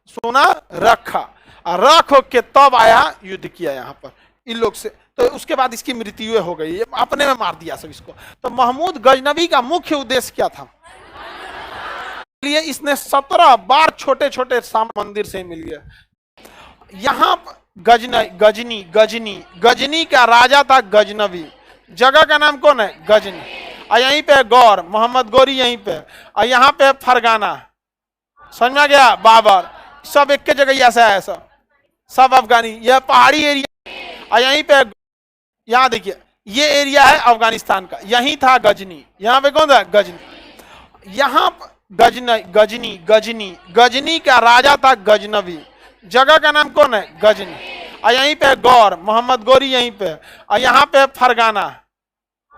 सोना रखा और रख के तब आया युद्ध किया यहाँ पर इन लोग से। तो उसके बाद इसकी मृत्यु हो गई, अपने में मार दिया सब इसको। तो महमूद गजनवी का मुख्य उद्देश्य क्या था? लिए इसने 17 बार छोटे छोटे मंदिर से मिल गया। यहाँ गजनी का राजा था गजनवी, जगह का नाम कौन है? गजनी। और यहीं पे गौर, मोहम्मद गौरी यहीं पे, और यहाँ पे फरगाना, समझ में आ गया? बाबर, सब एक के जगह ऐसा है, सब अफगानी, यह पहाड़ी एरिया। और यहीं पे, यहाँ देखिए ये एरिया है अफगानिस्तान का, यहीं था गजनी। यहाँ पे कौन था? गजनी। यहाँ गजनी का राजा था गजनवी, जगह का नाम कौन है? गजनी। और यहीं पे गौर, मोहम्मद गौरी यहीं पे, और यहाँ पे फरगाना,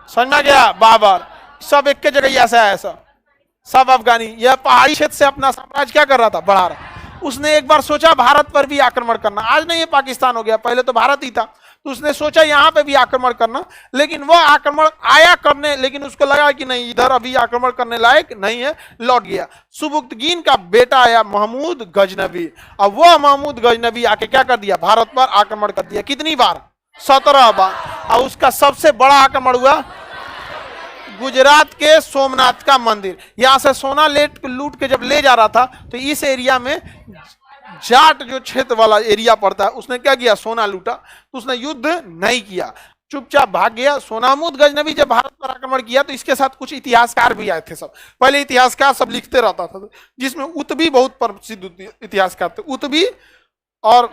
समझ में आ गया? बाबर, सब एक के जगह ऐसा है, सब अफगानी। यह पहाड़ी क्षेत्र से अपना साम्राज्य क्या कर रहा था? बढ़ा रहा। उसने एक बार सोचा भारत पर भी आक्रमण करना, आज नहीं ये पाकिस्तान हो गया, पहले तो भारत ही था। तो उसने सोचा यहाँ पे भी आक्रमण करना, लेकिन वह आक्रमण आया करने, लेकिन उसको लगा कि नहीं इधर अभी आक्रमण करने लायक नहीं है, लौट गया। सुबुक्तगीन का बेटा आया महमूद गजनवी। अब वह महमूद गजनवी आके क्या कर दिया? भारत पर आक्रमण कर दिया। कितनी बार? 17 बार। और उसका सबसे बड़ा आक्रमण हुआ गुजरात के सोमनाथ का मंदिर। यहां से सोना लूट के जब ले जा रहा था, तो इस एरिया में जाट जो क्षेत्र वाला एरिया पड़ता है, उसने क्या किया? सोना लूटा। तो उसने युद्ध नहीं किया, चुपचाप भाग गया। सोनामुद गजनवी जब भारत पर आक्रमण किया, तो इसके साथ कुछ इतिहासकार भी आए थे। सब पहले इतिहासकार सब लिखते रहता था, जिसमें उतबी बहुत प्रसिद्ध इतिहासकार थे, उतबी और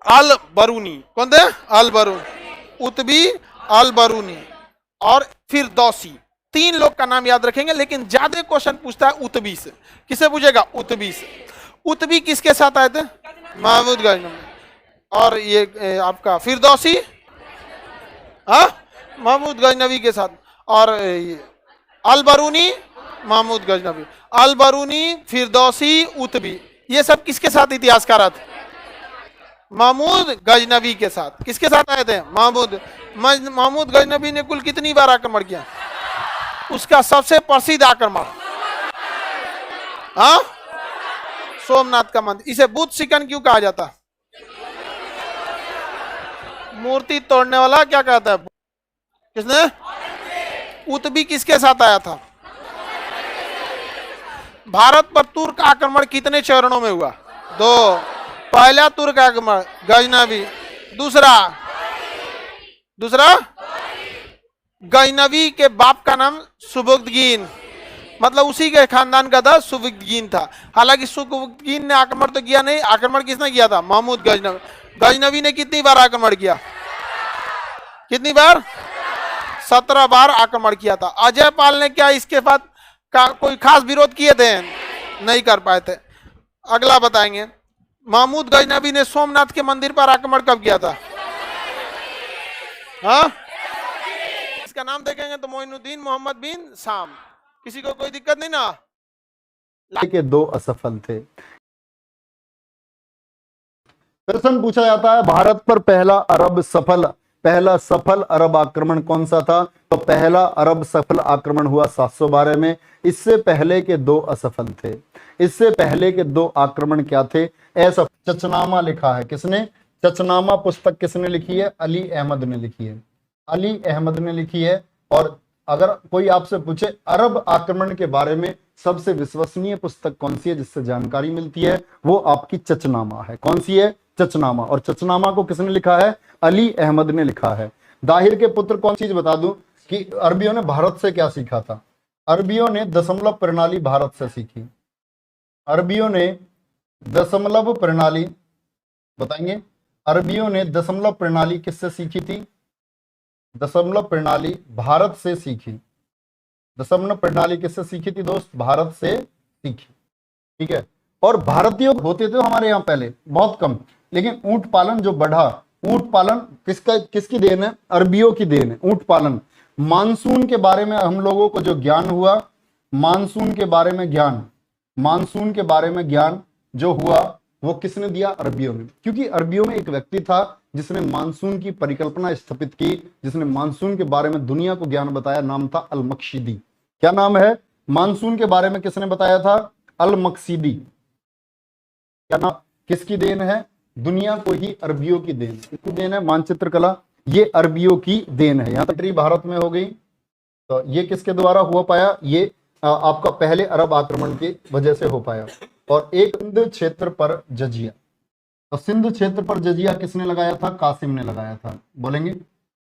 अल बरूनी। कौन थे? अल बरूनी, उतबी, अल बरूनी और फिरदौसी। 3 लोग का नाम याद रखेंगे, लेकिन ज्यादा क्वेश्चन पूछता है उतबी से। किसे पूछेगा? उतबी से। उतबी किसके साथ आए थे? महमूद गजनवी। और ये आपका फिरदौसी, महमूद गजनवी के साथ। और अल बरूनी, महमूद गजनवी, अल बरूनी, फिरदौसी, उतबी, ये सब किसके साथ इतिहासकार थे? महमूद गजनवी के साथ। किसके साथ आए थे? महमूद गजनवी ने कुल कितनी बार आक्रमण किया? उसका सबसे प्रसिद्ध आक्रमण सोमनाथ का मंदिर। इसे बुद्ध शिकन क्यों कहा जाता? मूर्ति तोड़ने वाला क्या कहता है? किसने? उतबी किसके साथ आया था? भारत पर तुर्क आक्रमण कितने चरणों में हुआ? 2। पहला तुर्क आक्रमण गजनवी, दूसरा गजनवी के बाप का नाम सुबुक्तगीन, मतलब उसी के खानदान का था, सुबुक्तगीन था। हालांकि सुबुक्तगीन ने आक्रमण तो किया नहीं, आक्रमण किसने किया था? महमूद गजनवी। गजनवी ने कितनी बार आक्रमण किया? कितनी बार? 17 बार आक्रमण किया था। अजय पाल ने क्या इसके बाद का कोई खास विरोध किए थे? नहीं कर पाए थे। अगला बताएंगे, महमूद गजनवी ने सोमनाथ के मंदिर पर आक्रमण कब किया था? इसका नाम देखेंगे तो मोइनुद्दीन मोहम्मद बिन शाम। किसी को कोई दिक्कत नहीं ना? के 2 असफल थे। प्रश्न पूछा जाता है, भारत पर पहला सफल अरब आक्रमण कौन सा था? तो पहला अरब सफल आक्रमण हुआ 712 में। इससे पहले के 2 असफल थे। इससे पहले के 2 आक्रमण क्या थे? ऐसा चचनामा लिखा है। किसने? चचनामा पुस्तक किसने लिखी है? अली अहमद ने लिखी है। अली अहमद ने लिखी है। और अगर कोई आपसे पूछे अरब आक्रमण के बारे में सबसे विश्वसनीय पुस्तक कौन सी है जिससे जानकारी मिलती है, वो आपकी चचनामा है। कौन सी है? चचनामा। और चचनामा को किसने लिखा है? अली अहमद ने लिखा है। दाहिर के पुत्र कौन चीज बता दूं कि अरबियों ने भारत से क्या सीखा था? अरबियों ने दशमलव प्रणाली भारत से सीखी। अरबियों ने दशमलव प्रणाली, बताएंगे? अरबियों ने दशमलव प्रणाली किससे सीखी थी? दशमलव प्रणाली भारत से सीखी। दशमलव प्रणाली किससे सीखी थी दोस्त? भारत से सीखी। ठीक है। और भारतीय होते थे हमारे यहाँ पहले बहुत कम, लेकिन ऊंट पालन जो बढ़ा, ऊंट पालन किसकी देन है? अरबियों की देन है। ऊंट पालन, मानसून के बारे में हम लोगों को जो ज्ञान हुआ, मानसून के बारे में ज्ञान जो हुआ वो किसने दिया? अरबियों ने। क्योंकि अरबियों में एक व्यक्ति था जिसने मानसून की परिकल्पना स्थापित की, जिसने मानसून के बारे में दुनिया को ज्ञान बताया। नाम था अल-मकशीदी। क्या नाम है? मानसून के बारे में किसने बताया था? अल-मकशीदी। क्या नाम, किसकी देन है? दुनिया को ही अरबियों की देन, किसकी देन है? मानचित्र कला, ये अरबियों की देन है। यहाँ कंट्री भारत में हो गई, तो ये किसके द्वारा हुआ पाया? ये आपका पहले अरब आक्रमण की वजह से हो पाया। और एक सिंध क्षेत्र पर जजिया, तो सिंध क्षेत्र पर जजिया किसने लगाया था? कासिम ने लगाया था। बोलेंगे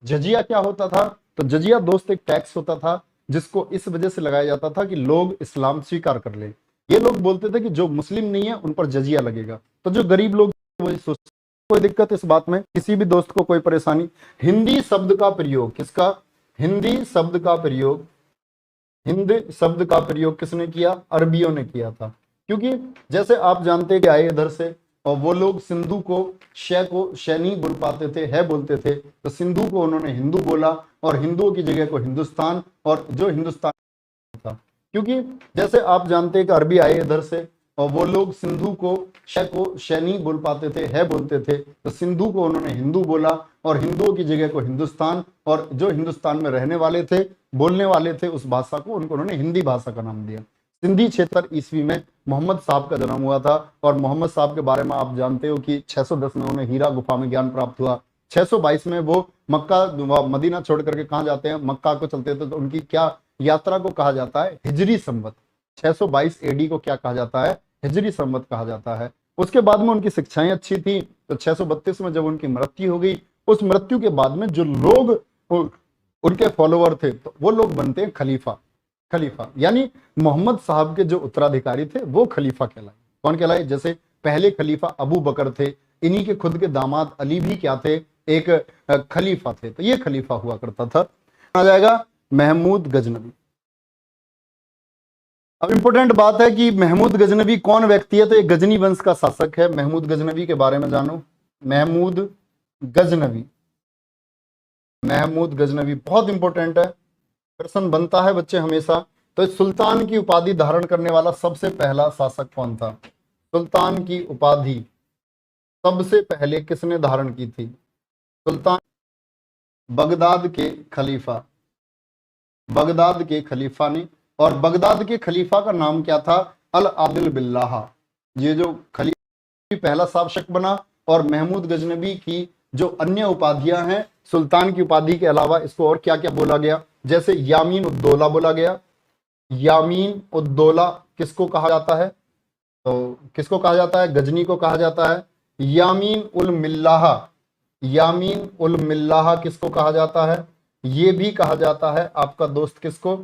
जजिया क्या होता था? तो जजिया दोस्त एक टैक्स होता था जिसको इस वजह से लगाया जाता था कि लोग इस्लाम स्वीकार कर ले। ये लोग बोलते थे कि जो मुस्लिम नहीं है उन पर जजिया लगेगा, तो जो गरीब लोग वही सोचते। कोई दिक्कत इस बात में? किसी भी दोस्त को कोई परेशानी? हिंदी शब्द का प्रयोग किसका? हिंदी शब्द का प्रयोग, हिंद शब्द का प्रयोग किसने किया? अरबियों ने किया था। क्योंकि जैसे आप जानते कि आए इधर से, और वो लोग सिंधु को शय को शय नहीं बोल पाते थे, है बोलते थे, तो सिंधु को उन्होंने हिंदू बोला और हिंदुओं की जगह को हिंदुस्तान, और जो हिंदुस्तान था, क्योंकि जैसे आप जानते हैं कि अरबी आए इधर से, और वो लोग सिंधु को शय नहीं बोल पाते थे, है बोलते थे, तो सिंधु को उन्होंने हिंदू बोला और हिंदुओं की जगह को हिंदुस्तान, और जो हिंदुस्तान में रहने वाले थे, बोलने वाले थे उस भाषा को, उनको उन्होंने हिंदी भाषा का नाम दिया। सिंधी क्षेत्र ईस्वी में मोहम्मद साहब का जन्म हुआ था, और मोहम्मद साहब के बारे में आप जानते हो कि 610 में उन्हें हीरा गुफा में ज्ञान प्राप्त हुआ। 622 में वो मक्का मदीना छोड़ करके कहाँ जाते हैं? मक्का को चलते थे। तो उनकी क्या यात्रा को कहा जाता है? हिजरी संवत 622 एडी को क्या कहा जाता है? हिजरी संवत कहा जाता है। उसके बाद में उनकी शिक्षाएं अच्छी थी, तो 632 में जब उनकी मृत्यु हो गई, उस मृत्यु के बाद में जो लोग उनके फॉलोअर थे, तो वो लोग बनते हैं खलीफा। खलीफा यानी मोहम्मद साहब के जो उत्तराधिकारी थे वो खलीफा कहलाए। कौन कहलाए? जैसे पहले खलीफा अबू बकर थे, इन्हीं के खुद के दामाद अली भी क्या थे? एक खलीफा थे। तो ये खलीफा हुआ करता था। आ जाएगा महमूद गजनवी। अब इंपॉर्टेंट बात है कि महमूद गजनवी कौन व्यक्ति है? तो एक गजनी वंश का शासक है। महमूद गजनवी के बारे में जानो। महमूद गजनवी, महमूद गजनवी बहुत इंपॉर्टेंट है, प्रश्न बनता है बच्चे हमेशा। तो इस सुल्तान की उपाधि धारण करने वाला सबसे पहला शासक कौन था? सुल्तान की उपाधि सबसे पहले किसने धारण की थी? सुल्तान, बगदाद के खलीफा, बगदाद के खलीफा ने। और बगदाद के खलीफा का नाम क्या था? अल आदिल बिल्लाह। ये जो खलीफा पहला शासक बना, और महमूद गजनवी की जो अन्य उपाधियां हैं सुल्तान की उपाधि के अलावा, इसको और क्या क्या बोला गया? जैसे यामीन उद्दौला बोला गया। यामीन उद्दौला किसको कहा जाता है? तो किसको कहा जाता है? गजनी को कहा जाता है। यामीन उल मिल्लाह, यामीन उल मिल्लाह किसको कहा जाता है? ये भी कहा जाता है आपका दोस्त किसको?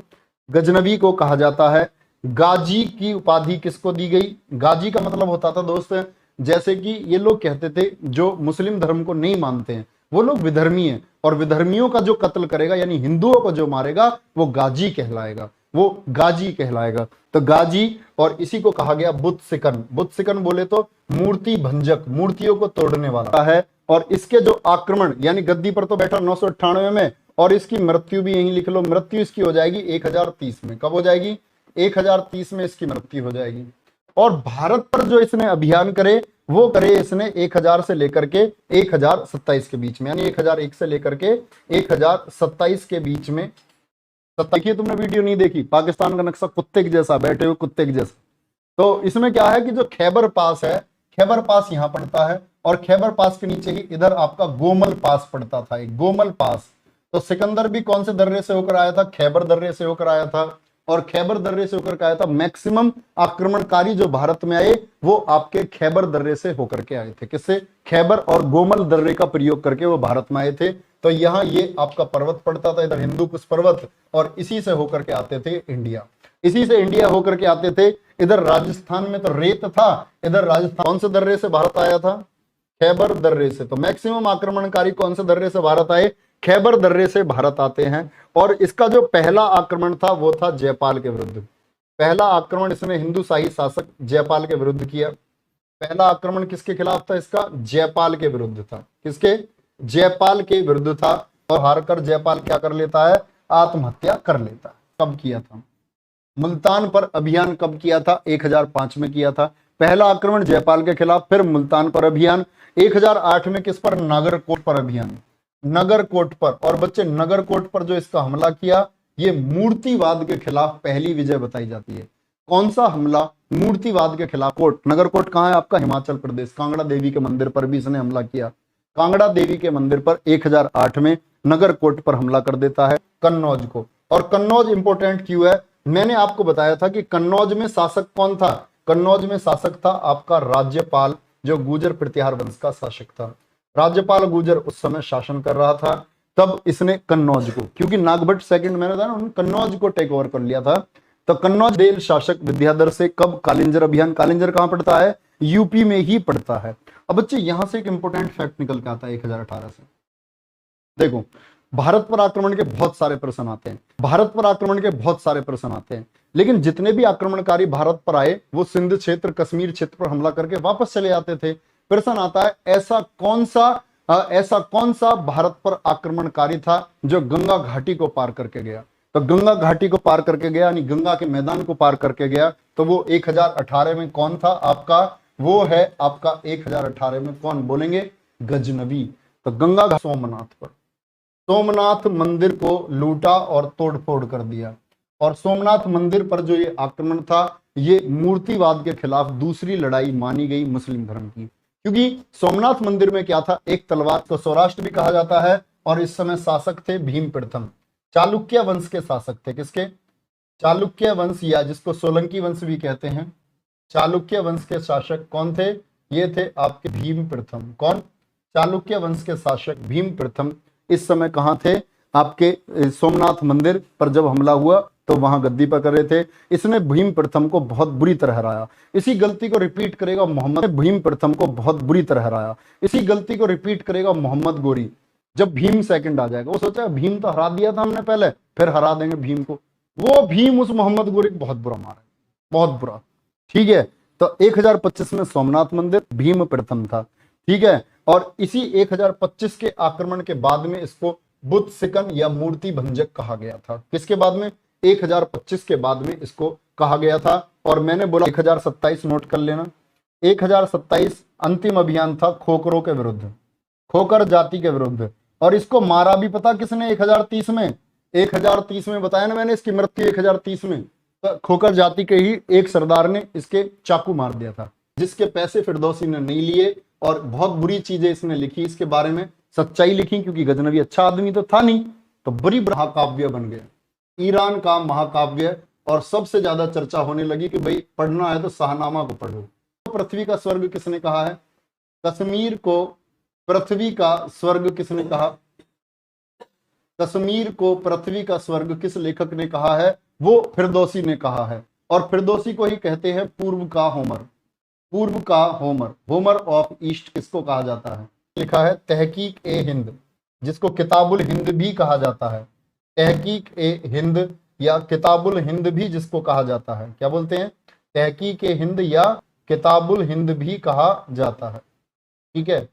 गजनवी को कहा जाता है। गाजी की उपाधि किसको दी गई? गाजी का मतलब होता था दोस्त, जैसे कि ये लोग कहते थे जो मुस्लिम धर्म को नहीं मानते हैं वो लोग विधर्मी हैं, और विधर्मियों का जो कत्ल करेगा यानी हिंदुओं को जो मारेगा वो गाजी कहलाएगा, वो गाजी कहलाएगा। तो गाजी, और इसी को कहा गया बुत सिकन। बुत सिकन बोले तो मूर्ति भंजक, मूर्तियों को तोड़ने वाला है। और इसके जो आक्रमण, यानी गद्दी पर तो बैठा 998 में, और इसकी मृत्यु भी यहीं लिख लो, मृत्यु इसकी हो जाएगी 1030 में। कब हो जाएगी? 1030 में इसकी मृत्यु हो जाएगी। और भारत पर जो इसने अभियान करे वो करे इसने 1000 से लेकर के 1027 के बीच में, यानी 1001 से लेकर के 1027 के बीच में। देखिए तुमने वीडियो नहीं देखी, पाकिस्तान का नक्शा कुत्ते के जैसा, बैठे हुए कुत्ते के जैसा। तो इसमें क्या है कि जो खैबर पास है, खैबर पास यहाँ पड़ता है, और खैबर पास के नीचे ही इधर आपका गोमल पास पड़ता था, एक गोमल पास। तो सिकंदर भी कौन से दर्रे से होकर आया था? खैबर दर्रे से होकर आया था। और खैबर दर्रे से होकर आया था। मैक्सिमम आक्रमणकारी जो भारत में आए वो आपके खैबर दर्रे से होकर के आए थे। किससे? खैबर और गोमल दर्रे का प्रयोग करके वो भारत में आए थे। तो यहाँ ये आपका पर्वत पड़ता था, इधर हिंदू कुश पर्वत, और इसी से होकर के आते थे इंडिया, इसी से इंडिया होकर के आते थे। इधर राजस्थान में तो रेत था, इधर राजस्थान कौन से दर्रे से भारत आया था? खैबर दर्रे से। तो मैक्सिमम आक्रमणकारी कौन से दर्रे से भारत आए? खैबर दर्रे से भारत आते हैं। और इसका जो पहला आक्रमण था वो था जयपाल के विरुद्ध। पहला आक्रमण इसने हिंदू शाही शासक जयपाल के विरुद्ध किया। पहला आक्रमण किसके खिलाफ था इसका? जयपाल के विरुद्ध था। किसके? जयपाल के विरुद्ध था। और हारकर जयपाल क्या कर लेता है? आत्महत्या कर लेता है। कब किया था? मुल्तान पर अभियान कब किया था? 1005 में किया था पहला आक्रमण जयपाल के खिलाफ। फिर मुल्तान पर अभियान 1008 में किस पर? नागरकोट पर अभियान, नगरकोट पर। और बच्चे नगरकोट पर जो इसका हमला किया ये मूर्तिवाद के खिलाफ पहली विजय बताई जाती है। कौन सा हमला मूर्तिवाद के खिलाफ? कोट, नगर कोट कहाँ है आपका? हिमाचल प्रदेश। कांगड़ा देवी के मंदिर पर भी इसने हमला किया। कांगड़ा देवी के मंदिर पर 1008 में नगर कोट पर हमला कर देता है कन्नौज को। और कन्नौज इंपोर्टेंट क्यों है? मैंने आपको बताया था कि कन्नौज में शासक कौन था? कन्नौज में शासक था आपका राज्यपाल, जो गुर्जर प्रतिहार वंश का शासक था। राज्यपाल गुर्जर उस समय शासन कर रहा था, तब इसने कन्नौज को, क्योंकि नागभट्ट सेकंड मैंने बताया ना, उन्होंने कन्नौज को टेक ओवर कर लिया था। तो कन्नौज देल शासक विद्याधर से कब कालिंजर अभियान, कालिंजर कहां पड़ता है? यूपी में ही पड़ता है। अब बच्चे यहां से एक इंपोर्टेंट फैक्ट निकल के आता है 1018 से। देखो, भारत पर आक्रमण के बहुत सारे प्रश्न आते हैं, भारत पर आक्रमण के बहुत सारे प्रश्न आते हैं, लेकिन जितने भी आक्रमणकारी भारत पर आए वो सिंध क्षेत्र, कश्मीर क्षेत्र पर हमला करके वापस चले जाते थे। प्रश्न आता है ऐसा कौन सा भारत पर आक्रमणकारी था जो गंगा घाटी को पार करके गया? तो गंगा घाटी को पार करके गया, यानी गंगा के मैदान को पार करके गया, तो वो 1018 में कौन था आपका? वो है आपका 1018 में कौन बोलेंगे? गजनवी। तो गंगा सोमनाथ पर, सोमनाथ मंदिर को लूटा और तोड़फोड़ कर दिया। और सोमनाथ मंदिर पर जो ये आक्रमण था, ये मूर्तिवाद के खिलाफ दूसरी लड़ाई मानी गई मुस्लिम धर्म की। क्योंकि सोमनाथ मंदिर में क्या था? एक तलवार को सौराष्ट्र भी कहा जाता है, और इस समय शासक थे भीम प्रथम, चालुक्य वंश के शासक थे। किसके? चालुक्य वंश, या जिसको सोलंकी वंश भी कहते हैं। चालुक्य वंश के शासक कौन थे? ये थे आपके भीम प्रथम। कौन? चालुक्य वंश के शासक भीम प्रथम इस समय कहां थे? आपके सोमनाथ मंदिर पर जब हमला हुआ तो वहां गद्दी पर कर रहे थे। इसने भीम प्रथम को बहुत बुरी तरह हराया। इसी गलती को रिपीट करेगा मोहम्मद, भीम प्रथम को बहुत बुरी तरह हराया। इसी गलती को रिपीट करेगा मोहम्मद गोरी जब भीम सेकंड आ जाएगा। वो सोचा भीम तो हरा दिया था हमने पहले, फिर हरा देंगे भीम को। वो भीम उस मोहम्मद गोरी को बहुत बुरा मारा, बहुत बुरा। ठीक है, तो 1025 में सोमनाथ मंदिर भीम प्रथम था। ठीक है, और इसी 1025 के आक्रमण के बाद में इसको बुद्ध सिकन या मूर्ति भंजक कहा गया था। किसके बाद में? 1025 के बाद में इसको कहा गया था। और मैंने बोला 1027 नोट कर लेना। 1027 अंतिम अभियान था खोखरों के विरुद्ध, खोखर जाति के विरुद्ध। और इसको मारा भी पता किसने? 1030 में। 1030 में बताया ना मैंने, इसकी मृत्यु 1030 में। तो खोखर जाति के ही एक सरदार ने इसके चाकू मार दिया था, जिसके पैसे फिरदौसी ने नहीं लिए। और बहुत बुरी चीजें इसने लिखी इसके बारे में, सच्चाई लिखी, क्योंकि गजनवी अच्छा आदमी तो था नहीं, तो बड़ी महाकाव्य बन गया, ईरान का महाकाव्य। और सबसे ज्यादा चर्चा होने लगी कि भाई पढ़ना है तो शाहनामा को पढ़ो। तो पृथ्वी का स्वर्ग किसने कहा है? कश्मीर को पृथ्वी का स्वर्ग किसने कहा? कश्मीर को पृथ्वी का स्वर्ग किस लेखक ने कहा है? वो फिरदौसी ने कहा है। और फिरदौसी को ही कहते हैं पूर्व का होमर, पूर्व का होमर, होमर ऑफ ईस्ट किसको कहा जाता है? लिखा है तहकीक ए हिंद, जिसको किताबुल हिंद भी कहा जाता है। तहकीक ए हिंद या किताबुल हिंद भी जिसको कहा जाता है, क्या बोलते हैं? तहकीक ए हिंद या किताबुल हिंद भी कहा जाता है। ठीक है,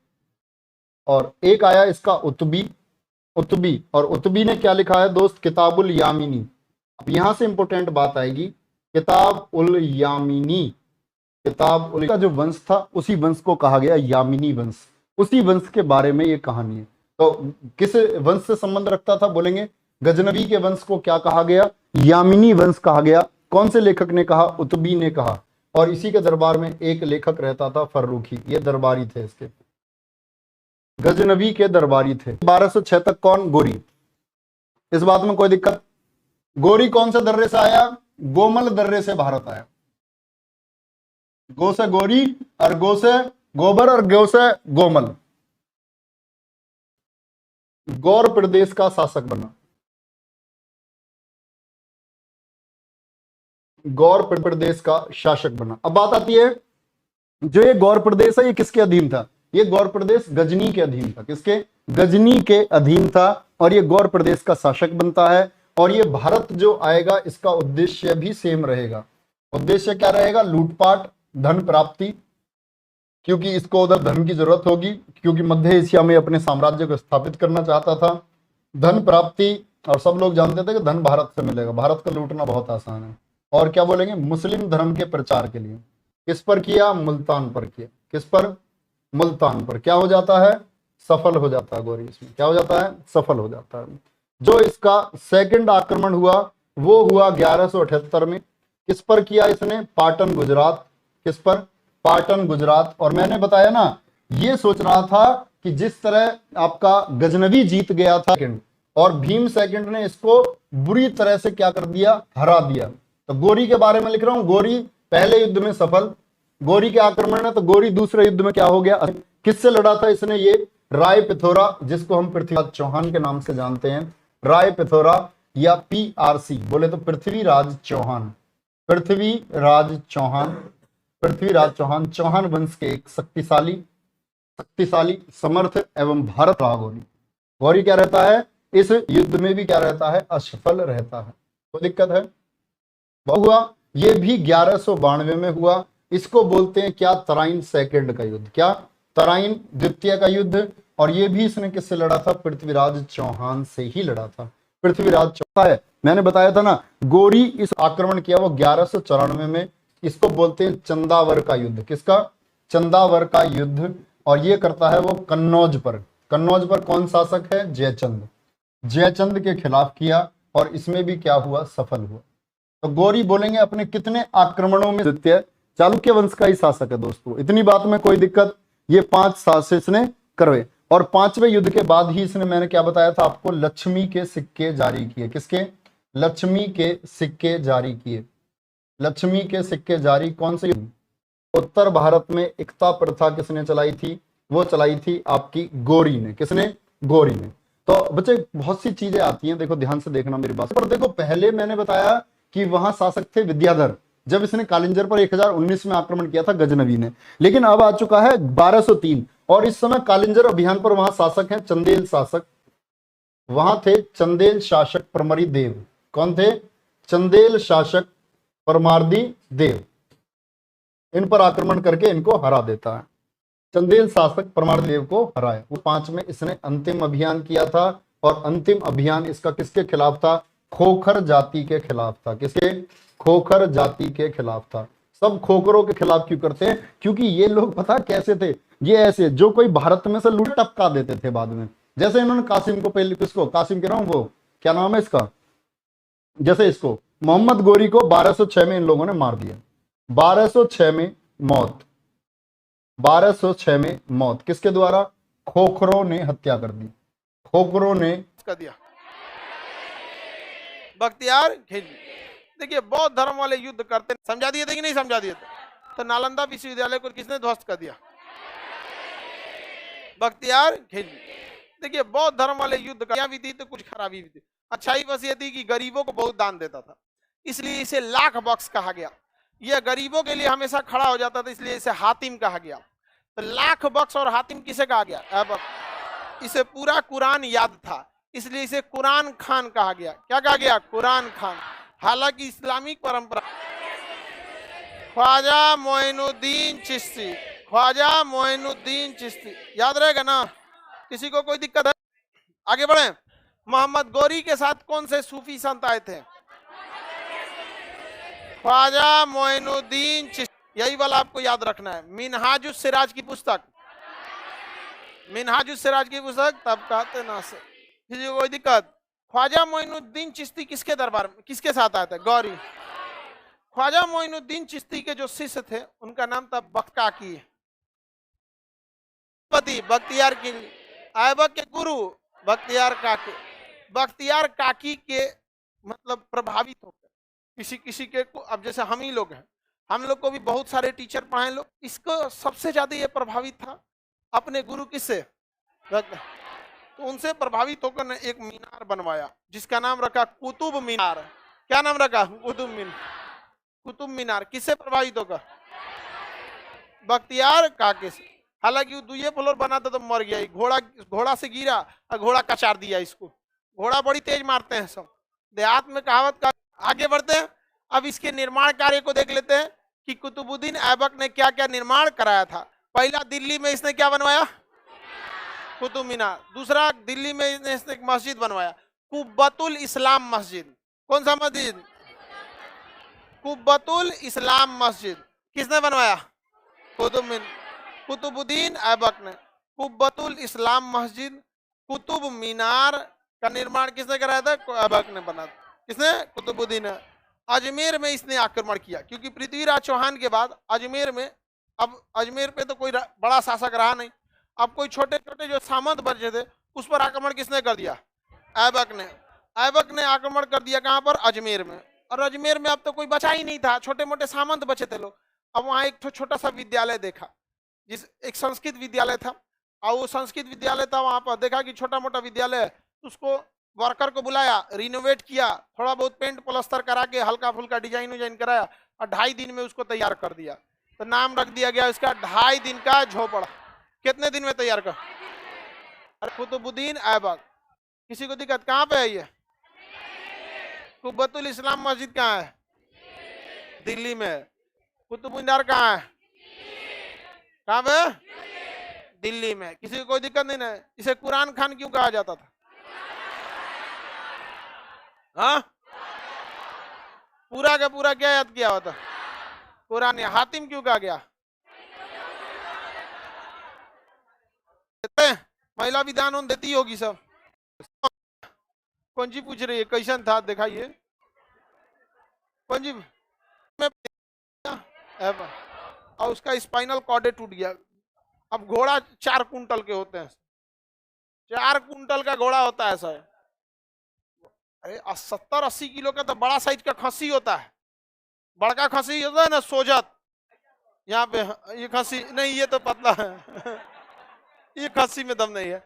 और एक आया इसका उतबी, उतबी, और उतबी ने क्या लिखा है दोस्त? किताबुल यामिनी। अब यहां से इंपोर्टेंट बात आएगी, किताब उल यामिनी, किताब उल का जो वंश था उसी वंश को कहा गया यामिनी वंश। उसी वंश के बारे में ये कहानी है। तो किस वंश से संबंध रखता था बोलेंगे? गजनवी के वंश को क्या कहा गया? यामिनी वंश कहा गया। कौन से लेखक ने कहा? उतबी ने कहा। और इसी के दरबार में एक लेखक रहता था फर्रुखी, ये दरबारी थे इसके, गजनवी के दरबारी थे। 1206 तक कौन? गोरी। इस बात में कोई दिक्कत? गोरी कौन से दर्रे से आया? गोमल दर्रे से भारत आया। गो से गोरी और गो से गोबर और गो से गोमल। गौर प्रदेश का शासक बना, गौर प्रदेश का शासक बना। अब बात आती है, जो ये गौर प्रदेश है ये किसके अधीन था? ये गौर प्रदेश गजनी के अधीन था। किसके? गजनी के अधीन था। और ये गौर प्रदेश का शासक बनता है। और ये भारत जो आएगा इसका उद्देश्य भी सेम रहेगा। उद्देश्य क्या रहेगा? लूटपाट, धन प्राप्ति, क्योंकि इसको उधर धन की जरूरत होगी, क्योंकि मध्य एशिया में अपने साम्राज्य को स्थापित करना चाहता था। धन प्राप्ति, और सब लोग जानते थे कि धन भारत से मिलेगा, भारत को लूटना बहुत आसान है। और क्या बोलेंगे? मुस्लिम धर्म के प्रचार के लिए। किस पर किया? मुल्तान पर किया। किस पर? मुल्तान पर। क्या हो जाता है? सफल हो जाता है गोरी इसमें। क्या हो जाता है? सफल हो जाता है। जो इसका सेकंड आक्रमण हुआ वो हुआ 1178 में। किस पर किया इसने? पाटन गुजरात। किस पर? पाटन गुजरात। और मैंने बताया ना, ये सोच रहा था कि जिस तरह आपका गजनवी जीत गया था और भीम सेकंड ने इसको बुरी तरह से क्या कर दिया? हरा दिया। तो गोरी के बारे में लिख रहा हूं, गोरी पहले युद्ध में सफल, गोरी के आक्रमण है, तो गोरी दूसरे युद्ध में क्या हो गया? किससे लड़ा था इसने? ये राय पिथौरा, जिसको हम पृथ्वीराज चौहान के नाम से जानते हैं, राय पिथौरा या PRC बोले तो पृथ्वीराज चौहान। पृथ्वीराज चौहान, पृथ्वीराज चौहान चौहान वंश के एक शक्तिशाली समर्थ एवं भारत रहा गौरी। गौरी क्या रहता है? इस युद्ध में भी क्या रहता है? असफल रहता है। कोई दिक्कत है? बहुत हुआ, ये भी 1192 में हुआ। इसको बोलते हैं क्या? तराइन सेकंड का युद्ध। क्या? तराइन द्वितीय का युद्ध। और ये भी इसने किससे लड़ा था? पृथ्वीराज चौहान से ही लड़ा था। पृथ्वीराज चौहान है, मैंने बताया था ना, गोरी इस आक्रमण किया वो 1194 में। इसको बोलते हैं चंदावर का युद्ध। किसका? चंदावर का युद्ध। और ये करता है वो कन्नौज पर। कन्नौज पर कौन शासक है? जयचंद। जयचंद के खिलाफ किया और इसमें भी क्या हुआ? सफल हुआ। तो गौरी बोलेंगे अपने कितने आक्रमणों में द्वितीय चालुक्य वंश का ही शासक है दोस्तों। इतनी बात में कोई दिक्कत? ये 5 शासक इसने करवे। और 5वें युद्ध के बाद ही इसने, मैंने क्या बताया था आपको, लक्ष्मी के सिक्के जारी किए। किसके? लक्ष्मी के सिक्के जारी किए। लक्ष्मी के सिक्के जारी कौन से युद्ध? उत्तर भारत में एकता प्रथा किसने चलाई थी? वो चलाई थी आपकी गौरी ने। किसने? गौरी ने। तो बच्चे बहुत सी चीजें आती हैं, देखो ध्यान से देखना मेरी बात। पर देखो पहले मैंने बताया कि वहां शासक थे विद्याधर, जब इसने कालिंजर पर 1019 में आक्रमण किया था गजनवी ने। लेकिन अब आ चुका है 1203 और इस समय कालिंजर अभियान पर वहां शासक हैं चंदेल शासक। वहां थे चंदेल शासक परमरी देव। कौन थे? चंदेल शासक परमार्दी देव। इन पर आक्रमण करके इनको हरा देता है। चंदेल शासक परमार्दी देव को हराया। वो 5 में इसने अंतिम अभियान किया था और अंतिम अभियान इसका किसके खिलाफ था? खोखर जाति के खिलाफ था। किसके? खोखर जाति के खिलाफ था। सब खोखरों के खिलाफ क्यों करते हैं? क्योंकि ये लोग पता कैसे थे? ये ऐसे जो कोई भारत में से लूट टपका देते थे बाद में। जैसे इन्होंने कासिम को, पहले किसको कासिम कह रहा हूं, वो क्या नाम है इसका, जैसे इसको मोहम्मद गोरी को 1206 में इन लोगों ने मार दिया। 1206 में मौत। 1206 में मौत किसके द्वारा? खोखरों ने हत्या कर दी। खोखरों ने कर दिया। बख्तियार खिलजी। देखिए बौद्ध धर्म वाले युद्ध करते, समझा दिए थे कि नहीं समझा दिए थे? तो नालंदा विश्वविद्यालय को किसने ध्वस्त कर दिया? बख्तियार खिलजी। देखिए बौद्ध धर्म वाले युद्ध भी थी तो कुछ खराबी भी थी। अच्छाई बस ये थी कि गरीबों को बहुत दान देता था, इसलिए इसे लाख बख्श कहा गया। यह गरीबों के लिए हमेशा खड़ा हो जाता था, इसलिए इसे हातिम कहा गया। तो लाख बख्श और हातिम किसे कहा गया? इसे पूरा कुरान याद था, इसलिए इसे कुरान खान कहा गया। क्या कहा गया? कुरान खान। हालांकि इस्लामिक परंपरा, ख्वाजा मोइनुद्दीन चिश्ती, ख्वाजा मोइनुद्दीन चिश्ती, याद रहेगा ना? किसी को कोई दिक्कत है? आगे बढ़े। मोहम्मद गोरी के साथ कौन से सूफी संत आए थे? ख्वाजा मोइनुद्दीन चिश्ती। यही वाला आपको याद रखना है। मिनहाजुस सिराज की पुस्तक, मिनहाजुस सिराज की पुस्तक तब कहते ना से। किसी को कोई दिक्कत? ख्वाजा मोइनुद्दीन चिश्ती किसके दरबार में, किसके साथ आए थे? गौरी। ख्वाजा मोइनुद्दीन चिश्ती के जो शिष्य थे उनका नाम था बख्काकी, बख्तियार की, ऐबक के गुरु बख्तियार काकी। बख्तियार काकी के मतलब प्रभावित होकर किसी किसी के, अब जैसे हम ही लोग हैं, हम लोग को भी बहुत सारे टीचर पढ़ाए लोग, इसको सबसे ज्यादा ये प्रभावित था अपने गुरु किससे? तो उनसे प्रभावित होकर ने एक मीनार बनवाया जिसका नाम रखा कुतुब मीनार। क्या नाम रखा? कुतुब मीनार। कुतुब मीनार किससे प्रभावित होगा? बख्तियार काके से। हालांकि वो दुए फ्लोर बना था तो मर गया, घोड़ा से गिरा और घोड़ा कचार दिया इसको। घोड़ा बड़ी तेज मारते हैं सब, देहात में कहावत का। आगे बढ़ते हैं, अब इसके निर्माण कार्य को देख लेते हैं कि कुतुबुद्दीन ऐबक ने क्या क्या निर्माण कराया था। पहला, दिल्ली में इसने क्या बनवाया? कुतुब मीनार। दूसरा, दिल्ली में इसने एक मस्जिद बनवाया, कुब्बतुल इस्लाम मस्जिद। कौन सा मस्जिद? कुब्बतुल इस्लाम मस्जिद। किसने बनवाया? कुतुबुद्दीन ऐबक ने। कुब्बतुल इस्लाम मस्जिद, कुतुब मीनार का निर्माण किसने कराया था? ऐबक ने बना। किसने? कुतुबुद्दीन। अजमेर में इसने आक्रमण किया, क्योंकि पृथ्वीराज चौहान के बाद अजमेर में, अब अजमेर पे तो कोई बड़ा शासक रहा नहीं, अब कोई छोटे छोटे जो सामंत बचे थे उस पर आक्रमण किसने कर दिया? ऐबक ने। ऐबक ने आक्रमण कर दिया कहां पर? अजमेर में। और अजमेर में अब तो कोई बचा ही नहीं था, छोटे मोटे सामंत बचे थे लोग। अब वहां एक छोटा सा विद्यालय देखा, जिस एक संस्कृत विद्यालय था, और वो संस्कृत विद्यालय था, वहां पर देखा कि छोटा मोटा विद्यालय है, उसको वर्कर को बुलाया, रिनोवेट किया, थोड़ा बहुत पेंट प्लस्तर करा के हल्का फुल्का डिजाइन उजाइन कराया, और 2.5 दिन में उसको तैयार कर दिया। तो नाम रख दिया गया इसका 2.5 दिन का झोपड़ा। कितने दिन में तैयार कर? कुतुबुद्दीन ऐबक। किसी को दिक्कत? कहाँ पे है ये? कुब्बतुल इस्लाम मस्जिद कहाँ है? दिल्ली में। कुतुब मीनार कहाँ है? कहाँ पे? दिल्ली में। किसी को कोई दिक्कत नहीं ना? इसे कुरान खान क्यों कहा जाता था? हाँ, पूरा का पूरा क्या याद किया होता? कुरान। हातिम क्यों कहा गया? महिला विधान देती होगी सब। कौन जी पूछ रही है? कैसन था दिखाइए। कौन जी? और उसका स्पाइनल कॉर्ड टूट गया। अब घोड़ा 4 कुंटल के होते हैं, 4 कुंटल का घोड़ा होता है सर। अरे 70-80 किलो का तो बड़ा साइज का खस्सी होता है। बड़का खस्सी होता है ना, सोजत। यहाँ पे ये खस्सी नहीं, ये तो पतला है। ये खस्सी में दम नहीं है।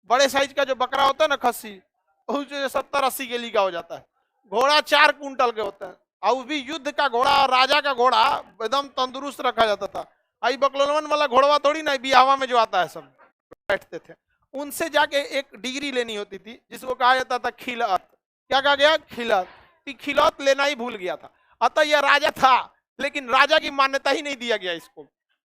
बड़े साइज का जो बकरा होता है ना खस्सी, उस 70-80 केजी का हो जाता है। घोड़ा 4 कुंटल के होते हैं, और भी युद्ध का घोड़ा और राजा का घोड़ा एकदम तंदुरुस्त रखा जाता था। आई बकलोलवन वाला घोड़वा थोड़ी ना बियाहवा में जो आता है सब बैठते थे। उनसे जाके एक डिग्री लेनी होती थी, जिसको कहा जाता था खिलात। क्या कहा गया? खिलात। खिलात लेना ही भूल गया था। अतः यह राजा था, लेकिन राजा की मान्यता ही नहीं दिया गया इसको,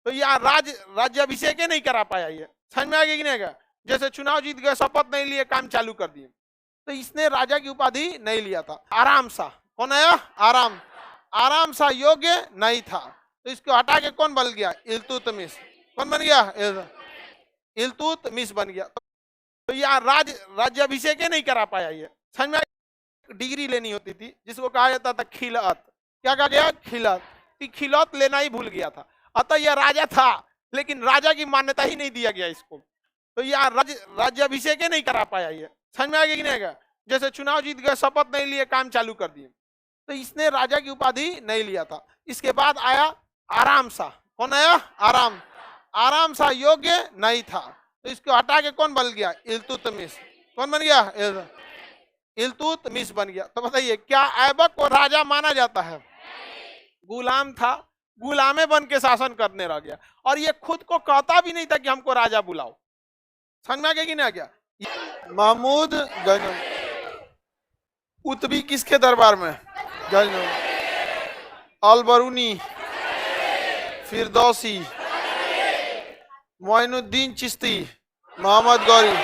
तो यह राज्याभिषेक नहीं करा पाया। ये समझ में आ गया कि नहीं? जैसे चुनाव जीत गए, शपथ नहीं लिए, काम चालू कर दिए, तो इसने राजा की उपाधि नहीं लिया था। आराम सा। कौन आया? आराम। आराम सा योग्य नहीं था, तो इसको हटा के कौन बन गया? इल्तुतमिश। कौन बन गया? इल्तुतमिश बन गया। तो यह राज्याभिषेक नहीं करा पाया। ये समझ में डिग्री लेनी होती थी, जिसको कहा जाता था खिलात। क्या कहा गया? खिलात। खिलात लेना ही भूल गया था। अतः यह राजा था, लेकिन राजा की मान्यता ही नहीं दिया गया इसको, तो यह राज्याभिषेक नहीं करा पाया। ये समझ में आ गया कि नहीं? जैसे चुनाव जीत गए, शपथ नहीं लिए, काम चालू कर दिए, तो इसने राजा की उपाधि नहीं लिया था। इसके बाद आया आराम सा। कौन आया? आराम। आराम सा योग्य नहीं था, तो इसको हटा के कौन बन गया? इल्तुतमिश। कौन बन गया? इल्तुतमिश बन गया। तो बताइए, क्या ऐबक को राजा माना जाता है? गुलाम था, गुलामे बन के शासन करने रह गया, और ये खुद को कहता भी नहीं था कि हमको राजा बुलाओ। समझ में आ गया कि नहीं आ गया? महमूद गजनवी। उतबी किसके दरबार में? गजनवी। अलबरूनी, फिरदौसी, मोइनुद्दीन चिश्ती, मोहम्मद गौरी।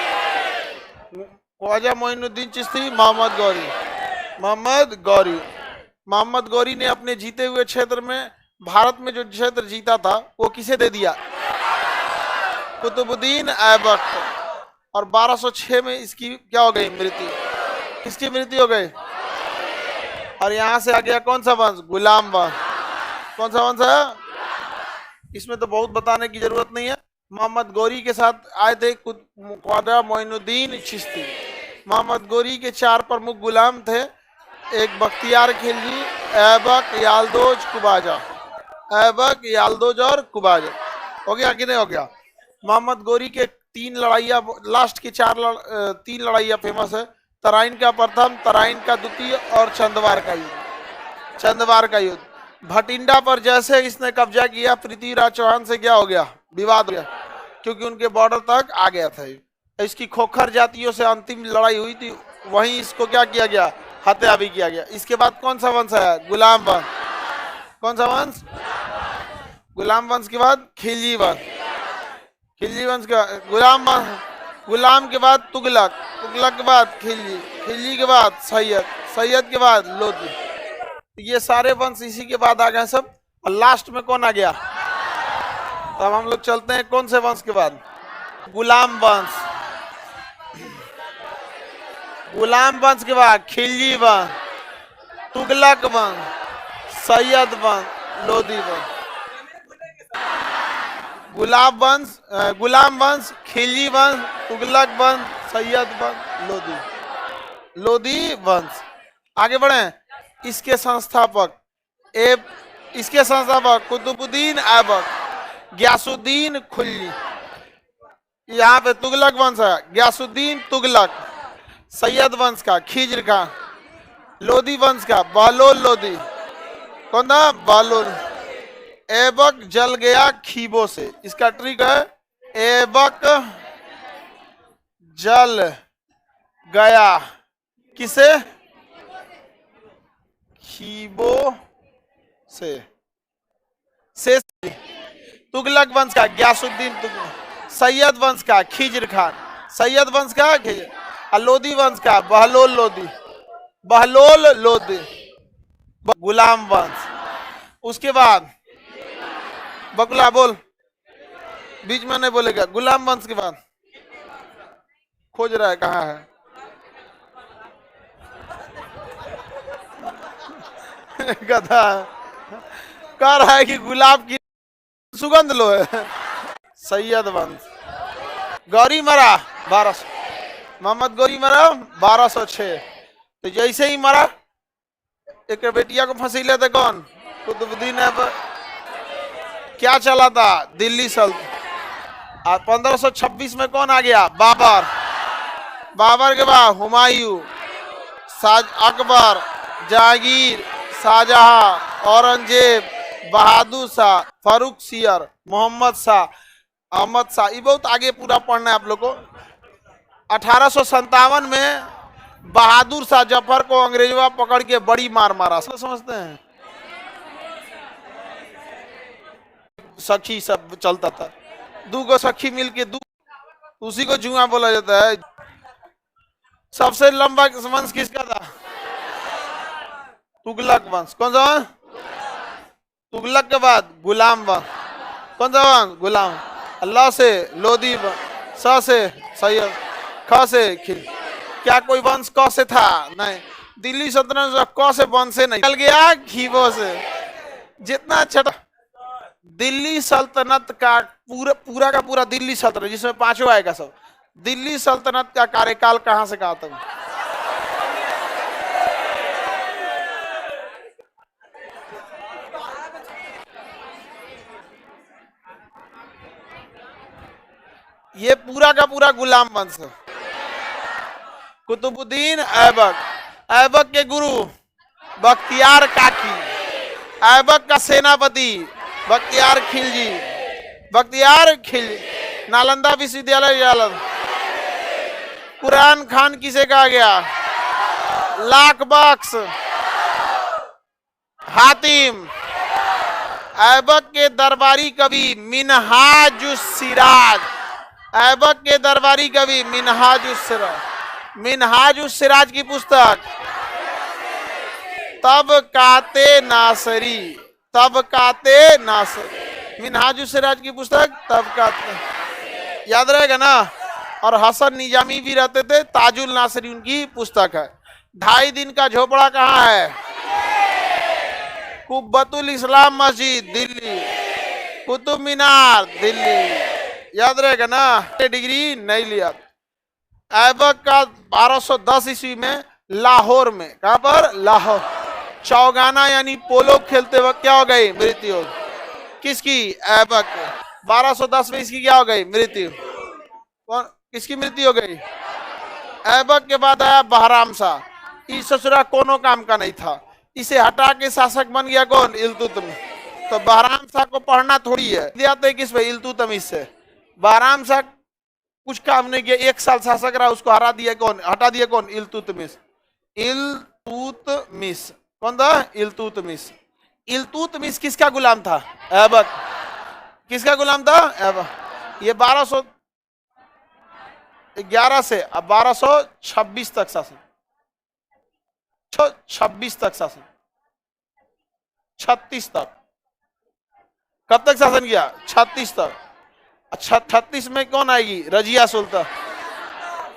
ख्वाजा मोइनुद्दीन चिश्ती, मोहम्मद गौरी। मोहम्मद गौरी ने अपने जीते हुए क्षेत्र में, भारत में जो क्षेत्र जीता था, वो किसे दे दिया? कुतुबुद्दीन ऐबक। और 1206 में इसकी क्या हो गई? मृत्यु। किसकी मृत्यु हो गई? और यहां से आ गया कौन सा वंश? गुलाम वंश। कौन सा वंश है? इसमें तो बहुत बताने की जरूरत नहीं है। मोहम्मद गौरी के साथ आए थे ख्वाजा मोइनुद्दीन चिश्ती। मोहम्मद गौरी के 4 प्रमुख गुलाम थे, एक बख्तियार खिलजी, ऐबक, याल्दोज, कुबाजा। ऐबक, याल्दोज और कुबाजा। हो गया कि नहीं हो गया? मोहम्मद गौरी के 3 लड़ाइयाँ, लास्ट की 3 लड़ाइयाँ फेमस है। तराइन का प्रथम, तराइन का द्वितीय, और चंदवार का युद्ध। चंदवार का युद्ध। भटिंडा पर जैसे इसने कब्जा किया, पृथ्वीराज चौहान से क्या हो गया? विवाद हो गया, क्योंकि उनके बॉर्डर तक आ गया था। इसकी खोखर जातियों से अंतिम लड़ाई हुई थी, वहीं इसको क्या किया गया? हत्या भी किया गया। इसके बाद कौन सा वंश है? गुलाम वंश। कौन सा वंश? गुलाम वंश के बाद खिलजी वंश। खिलजी वंश का गुलाम वंश। गुलाम के बाद तुगलक, तुगलक के बाद खिलजी, खिलजी के बाद सैयद, सैयद के बाद लोधी। ये सारे वंश इसी के बाद आ गए सब, और लास्ट में कौन आ गया? तब हम लोग चलते हैं कौन से वंश के बाद? गुलाम वंश। गुलाम वंश के बाद खिलजी वंश। तुगलक वंश, सैयद वंश, लोधी वंश। गुलाम वंश, खिलजी वंश, तुगलक वंश, सैयद वंश, लोधी वंश। आगे बढ़े। इसके संस्थापक कुतुबुद्दीन ऐबक, गयासुद्दीन खिलजी। यहाँ पे तुगलक वंश है, गयासुद्दीन तुगलक। सैयद वंश का खिज्र खान, लोधी वंश का बहलोल लोधी। कौन था? बहलोल। ऐबक जल गया खीबों से, इसका ट्रिक है ऐबक जल गया किसे? खीबों से। तुगलक वंश का गयासुद्दीन तुगलक, सैयद वंश का खिज्र खान, सैयद वंश का खिज्र, और लोधी वंश का बहलोल लोधी, गुलाम वंश। उसके बाद बकुला बोल, बीच में नहीं बोलेगा। गुलाम वंश के बाद खोज रहा है कहाँ है। गधा कह रहा है कि गुलाब की सुगंध लो है। सैयद वंश। गौरी मरा 1200, मोहम्मद गौरी मरा 1206। तो जैसे ही मरा एक बेटिया को फंसी लेते कौन? कुतुबुद्दीन ऐबक। क्या चला था? दिल्ली सल्तनत। और 1526 में कौन आ गया? बाबर। बाबर के बाद हुमायूं, अकबर, जहांगीर, शाहजहां, औरंगजेब, बहादुर शाह, फारूक सियर, मोहम्मद शाह, अहमद शाह। ये बहुत आगे पूरा पढ़ना है आप लोग को। 1857 में बहादुर शाह जफर को अंग्रेजवा पकड़ के बड़ी मार मारा। समझते हैं? सखी सब चलता था, दो सखी मिलके उसी को जुआ बोला जाता है। सबसे लंबा वंश किसका था? तुगलक वंश। कौन सा वंश? तुगलक के बाद गुलाम वंश। कौन सा वंश? गुलाम। अल्लाह से लोधी वंश, स से सैयद, ख से खिल। क्या कोई वंश क से था? नहीं। दिल्ली सल्तनत क से वंश से नहीं, चल गया खीबों से। जितना छठा दिल्ली सल्तनत का पूरा का पूरा दिल्ली सल्तनत, जिसमें पांचों आएगा सब, दिल्ली सल्तनत का कार्यकाल कहां से कहां तक? ये पूरा का पूरा गुलाम वंश। कुतुबुद्दीन ऐबक, ऐबक के गुरु बख्तियार काकी, ऐबक का सेनापति बख्तियार खिलजी, बख्तियार खिलजी। नालंदा विश्वविद्यालय जालंधर। कुरान खान किसे कहा गया? लाख बख्श, हातिम। ऐबक के दरबारी कवि मिनहाजुस सिराज, ऐबक के दरबारी कवि मिनहाजुस सिराज। मिनहाजुस सिराज की पुस्तक तबकाते नासरी, तबकाते नासरी। मिनहाजुस सिराज की पुस्तक तबकाते, याद रहेगा ना। और हसन निजामी भी रहते थे, ताजुल नासरी उनकी पुस्तक है। 2.5 दिन का झोपड़ा कहाँ है? कुब्बतुल इस्लाम मस्जिद दिल्ली, कुतुब मीनार दिल्ली, याद रहेगा ना। डिग्री नहीं लिया। ऐबक का 1210 ईस्वी में लाहौर में, कहां पर? लाहौर। चौगाना यानी पोलो खेलते वक्त क्या हो गई? मृत्यु। किसकी? ऐबक। 1210 में इसकी क्या हो गई? मृत्यु। कौन? किसकी मृत्यु हो गई? ऐबक के बाद आया बहराम शाह। इस ससुरा कोनो काम का नहीं था, इसे हटा के शासक बन गया कौन? इल्तुतमिश। तो बहराम शाह को पढ़ना थोड़ी है, दिया किस पे? इल्तुतमिश से। बहराम शाह कुछ काम नहीं किया, 1 साल शासक रहा, उसको हरा दिया कौन? हटा दिया कौन? इल्तुतमिश। इल्तुतमिश कौन था? इल्तुतमिश। इल्तुतमिश किसका गुलाम था? ऐबक। किसका गुलाम था? ऐबक। ये 1211 से अब 1226 तक शासन, 26 तक शासन, 36 तक। कब तक शासन किया? 36 तक। 36 में कौन आएगी? रजिया सुल्तान।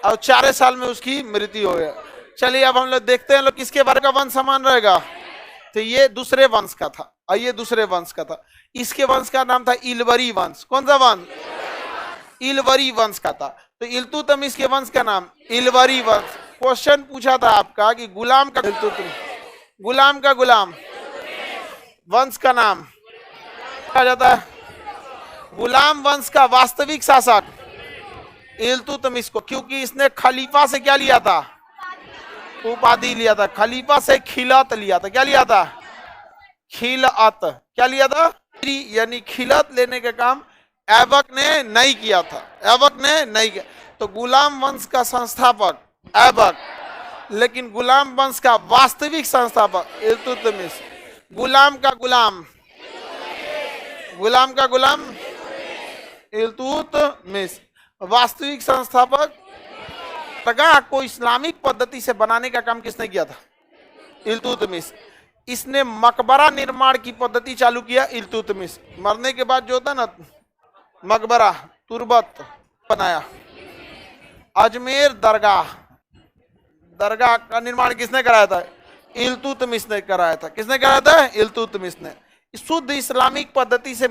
और 4 साल में उसकी मृत्यु हो गया। चलिए अब हम लोग देखते हैं लोग किसके बारे का वंश समान रहेगा। तो ये दूसरे वंश का था और ये दूसरे वंश का था। इसके वंश का नाम था इलवरी वंश। कौन सा वंश? इलवरी वंश का था। तो इल्तुतमिश के वंश का नाम इलवरी वंश। क्वेश्चन पूछा था आपका कि गुलाम का गुलाम का गुलाम वंश का नाम कहा जाता है। गुलाम वंश का वास्तविक शासक इल्तुतमिश को, क्योंकि इसने खलीफा से क्या लिया था? उपाधि लिया था। खलीफा से खिलत लिया था। क्या लिया था? खिलत। क्या लिया था? यानी खिलत लेने का काम ऐबक ने नहीं किया था। ऐबक ने नहीं किया। तो गुलाम वंश का संस्थापक ऐबक, लेकिन गुलाम वंश का वास्तविक संस्थापक इल्तुतमिश। गुलाम का गुलाम इल्तुतमिश। वास्तविक संस्थापक दरगाह को इस्लामिक पद्धति से बनाने का काम किसने किया था? इल्तुतमिश। इसने मकबरा निर्माण की पद्धति चालू किया इल्तुतमिश। मरने के बाद जो होता है ना मकबरा, तुरबत बनाया। अजमेर दरगाह का निर्माण किसने कराया था? इल्तुतमिश ने कराया था। किसने कराया था? इल्तुतमिश ने। शुद्ध इस्लामिक पद्धति से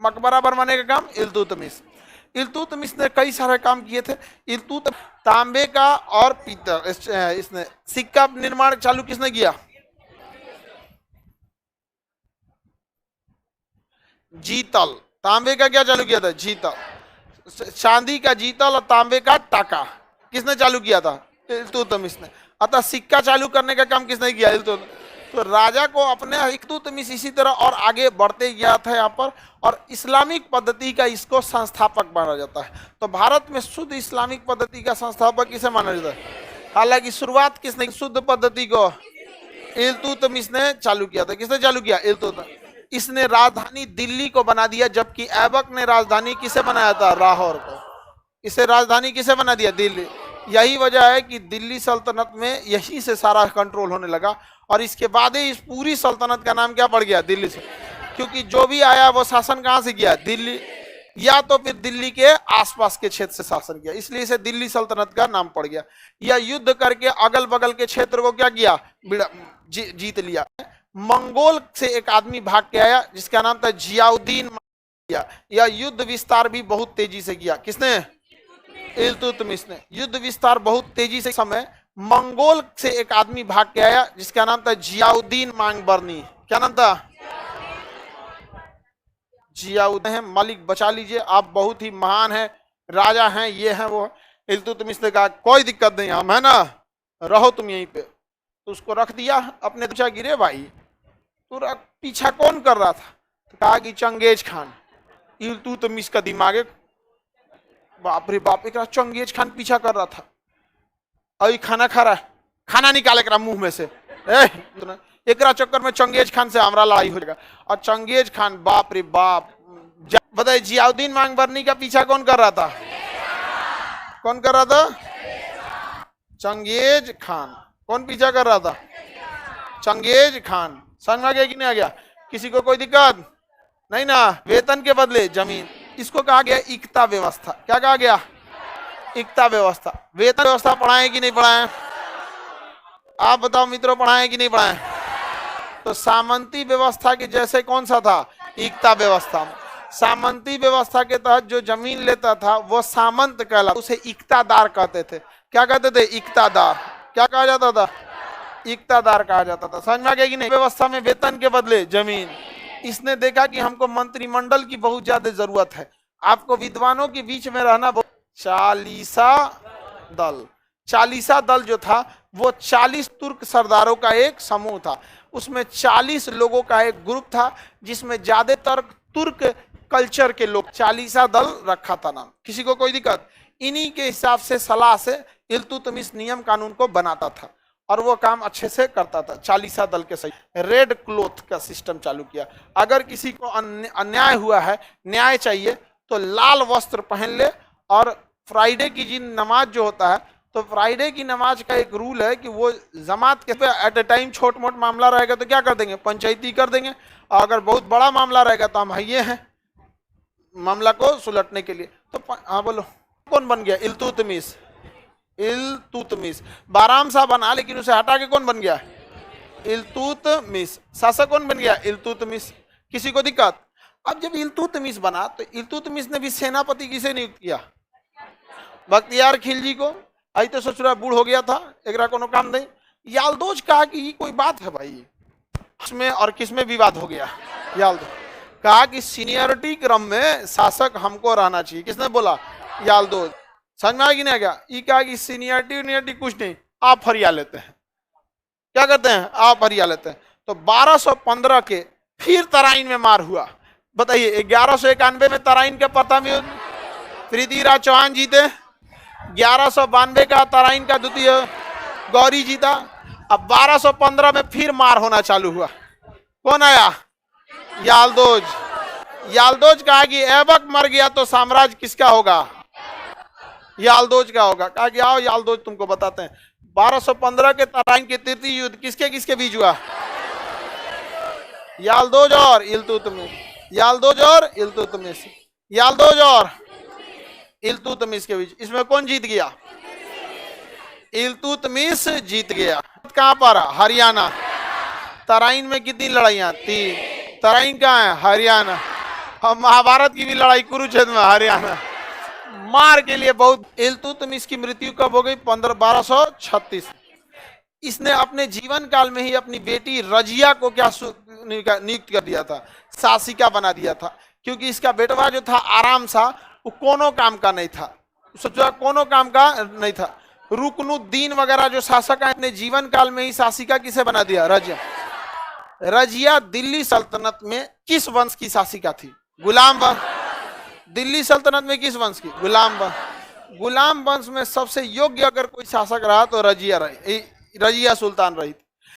मकबरा बनवाने का काम इल्तुतमिश। इल्तुतमिश ने कई सारे काम किए थे। तांबे का और पीतल, इसने सिक्का निर्माण चालू किसने किया? जीतल। तांबे का क्या चालू किया था? जीतल। चांदी का जीतल और तांबे का टाका किसने चालू किया था? इल्तुतमिश ने। अतः सिक्का चालू करने का काम किसने किया? इल्तुतमिश। तो राजा को अपने इल्तुतमिश इसी तरह और आगे बढ़ते गया था यहाँ पर, और इस्लामिक पद्धति का इसको संस्थापक माना जाता है। तो भारत में शुद्ध इस्लामिक पद्धति का संस्थापक किसे माना जाता है? हालांकि शुरुआत किसने शुद्ध पद्धति को? इल्तुतमिश ने चालू किया था। किसने चालू किया? इल्तुतमिश। इसने राजधानी दिल्ली को बना दिया, जबकि ऐबक ने राजधानी किसे बनाया था? लाहौर को। इसे राजधानी किसे बना दिया? दिल्ली। यही वजह है कि दिल्ली सल्तनत में यहीं से सारा कंट्रोल होने लगा, और इसके बाद ही इस पूरी सल्तनत का नाम क्या पड़ गया? दिल्ली से। क्योंकि जो भी आया वो शासन कहां से किया? दिल्ली, या तो फिर दिल्ली के आसपास के क्षेत्र से शासन किया, इसलिए इसे दिल्ली सल्तनत का नाम पड़ गया। या युद्ध करके अगल बगल के क्षेत्र को क्या किया? जीत लिया। मंगोल से एक आदमी भाग के आया जिसका नाम था जियाउद्दीन। या युद्ध विस्तार भी बहुत तेजी से किया। किसने? इल्तुतमिश ने। युद्ध विस्तार बहुत तेजी से समय मंगोल से एक आदमी भाग के आया जिसका नाम था जियाउद्दीन मांगबरनी। क्या नाम था? जियाउद्दीन। मालिक बचा लीजिए, आप बहुत ही महान हैं, राजा हैं, ये हैं वो। इल्तुतमिश ने कहा कोई दिक्कत नहीं, हम है ना, रहो तुम यहीं पे। तो उसको रख दिया। अपने पीछा गिरे भाई, तो पीछा कौन कर रहा था? तो कहा कि चंगेज खान। इल्तुतमिश का दिमाग, बाप रे बाप, एक चंगेज खान पीछा कर रहा था। अभी खाना खा रहा है, खाना निकाले करा मुंह में से। एक चक्कर में चंगेज खान से हमारा लड़ाई हो जाएगा। और चंगेज खान, बाप रे बाप, बताइए जियाउद्दीन मांगबरनी का पीछा कौन कर रहा था? कौन कर रहा था? Genghis Khan. कौन पीछा कर रहा था? Genghis Khan. समझ में आ गया कि नहीं आ गया? किसी को कोई दिक्कत नहीं ना? वेतन के बदले जमीन। इसको कहा गया इक्ता व्यवस्था। क्या कहा गया? इक्ता व्यवस्था। वेतन व्यवस्था पढ़ाएं कि नहीं पढ़ाएं? आप बताओ मित्रों, पढ़ाएं कि नहीं पढ़ाएं? तो सामंती व्यवस्था के जैसे कौन सा था? इक्ता व्यवस्था। सामंती व्यवस्था के तहत जो जमीन लेता था वो सामंत कहलाता, उसे इक्तादार कहते थे। क्या कहते थे? इक्तादार। क्या कहा जाता था? इक्तादार कहा जाता था। समझ में आ गया कि नहीं? व्यवस्था में वेतन के बदले जमीन। इसने देखा कि हमको मंत्रिमंडल की बहुत ज्यादा जरूरत है, आपको विद्वानों के बीच में रहना। चालीसा दल। चालीसा दल जो था वो 40 तुर्क सरदारों का एक समूह था। उसमें 40 लोगों का एक ग्रुप था जिसमें ज्यादातर तुर्क कल्चर के लोग। चालीसा दल रखा था नाम। किसी को कोई दिक्कत? इन्हीं के हिसाब से सलाह से इल्तुतमिश नियम कानून को बनाता था और वो काम अच्छे से करता था। चालीसा दल के सही रेड क्लोथ का सिस्टम चालू किया। अगर किसी को अन्याय हुआ है, न्याय चाहिए, तो लाल वस्त्र पहन ले। और फ्राइडे की जिन नमाज जो होता है, तो फ्राइडे की नमाज का एक रूल है कि वो जमात के पे एट ए टाइम छोट मोट मामला रहेगा तो क्या कर देंगे? पंचायती कर देंगे। और अगर बहुत बड़ा मामला रहेगा तो हम भैये हैं मामला को सुलटने के लिए। तो हाँ बोलो, कौन बन गया? इल्तुतमिश। इल्तुतमिश। बाराम शाह बना, लेकिन उसे हटा के कौन बन गया? इल्तुतमिश। शासक कौन बन गया? इल्तुतमिश। किसी को दिक्कत? अब जब इल्तुतमिश बना तो इल्तुतमिश ने भी सेनापति किसे नियुक्त किया? बख्तियार खिलजी को। आई तो सोच रहा बूढ़ हो गया था, एक कोनो काम नहीं। यालदोज कहा कि ये कोई बात है भाई, इसमें और किसमें विवाद हो गया? यालदोज कहा कि सीनियरिटी क्रम में शासक हमको रहना चाहिए। किसने बोला? यालदोज। समझ में आ गई ना? क्या ये कहा कि सीनियरिटी कुछ नहीं, आप फरिया लेते हैं। क्या करते हैं? आप फरिया लेते हैं। तो 1215 के फिर तराइन में मार हुआ। बताइए, 1191 में तराइन के प्रथम युद्ध पृथ्वीराज चौहान जीते, 1192 का तराइन का द्वितीय गौरी जीता। अब 1215 में फिर मार होना चालू हुआ। कौन आया? यालदोज। यालदोज कहा कि ऐबक मर गया तो साम्राज्य किसका होगा? यालदोज का होगा। कहा कि आओ यालदोज तुमको बताते हैं। 1215 के तराइन के तृतीय युद्ध किसके किसके बीच हुआ? यालदोज और इल्तुतमिश। यालदोज और इल्तुतमिश। यालदोज और इल्तुतमिश के बीच। इसमें कौन जीत गया? इल्तुतमिश जीत गया। कहां पर? हरियाणा। तराइन में कितनी लड़ाइयां? 3। तराइन कहां है? हरियाणा। और महाभारत की भी लड़ाई कुरुक्षेत्र में, हरियाणा। मार के लिए बहुत। इल्तुतमिश की मृत्यु कब हो गई? 1236। इसने अपने जीवन काल में ही अपनी बेटी रजिया को क्या नियुक्त कर दिया था? शासिका बना दिया था। क्योंकि इसका बेटवा जो था आराम शाह, वो कोनो काम का नहीं था। सोचा कोनो काम का नहीं था। रुकनुद्दीन वगैरह जो शासक है, अपने जीवन काल में ही शासिका किसे बना दिया? रजिया। रजिया दिल्ली सल्तनत में किस वंश की शासिका थी? गुलाम वंश। दिल्ली सल्तनत में किस वंश की? गुलाम वंश। गुलाम वंश में सबसे योग्य अगर कोई शासक रहा तो रजिया रही, रजिया सुल्तान रही।